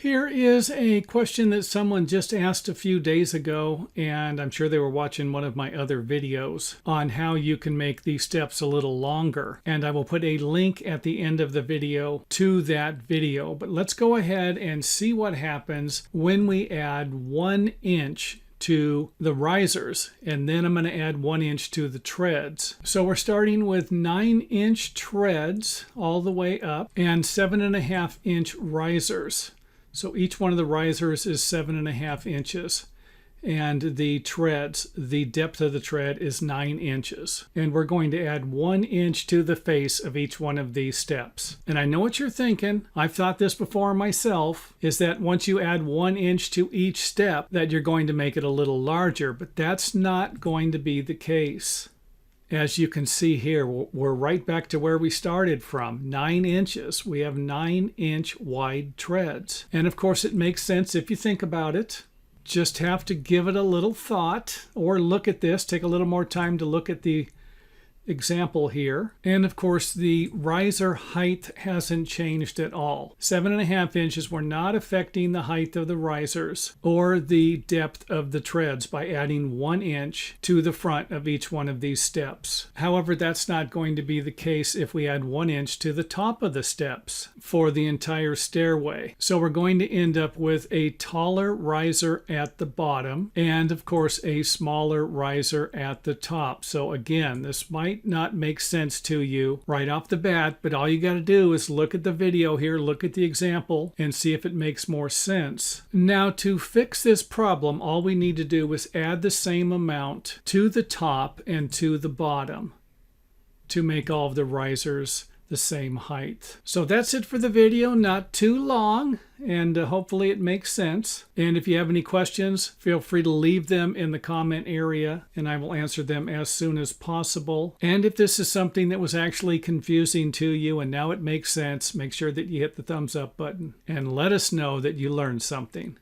Here is a question that someone just asked a few days ago, and I'm sure they were watching one of my other videos on how you can make these steps a little longer. And I will put a link at the end of the video to that video. But let's go ahead and see what happens when we add 1 inch to the risers, and then I'm going to add 1 inch to the treads. So we're starting with 9-inch treads all the way up and 7.5-inch risers. So each one of the risers is 7.5 inches. And the treads, the depth of the tread is 9 inches. And we're going to add 1 inch to the face of each one of these steps. And I know what you're thinking. I've thought this before myself, is that once you add 1 inch to each step, that you're going to make it a little larger. But that's not going to be the case. As you can see here, we're right back to where we started from, 9 inches. We have 9-inch wide treads. And of course, it makes sense if you think about it. Just have to give it a little thought, or look at this, take a little more time to look at the example here. And of course, the riser height hasn't changed at all. 7.5 inches, we're not affecting the height of the risers or the depth of the treads by adding 1 inch to the front of each one of these steps. However, that's not going to be the case if we add 1 inch to the top of the steps for the entire stairway. So we're going to end up with a taller riser at the bottom and of course a smaller riser at the top. So again, this might not make sense to you right off the bat, but all you got to do is look at the video here, look at the example, and see if it makes more sense. Now, to fix this problem, all we need to do is add the same amount to the top and to the bottom to make all of the risers the same height. So that's it for the video. Not too long, and hopefully it makes sense. And if you have any questions, feel free to leave them in the comment area and I will answer them as soon as possible. And if this is something that was actually confusing to you and now it makes sense, make sure that you hit the thumbs up button and let us know that you learned something.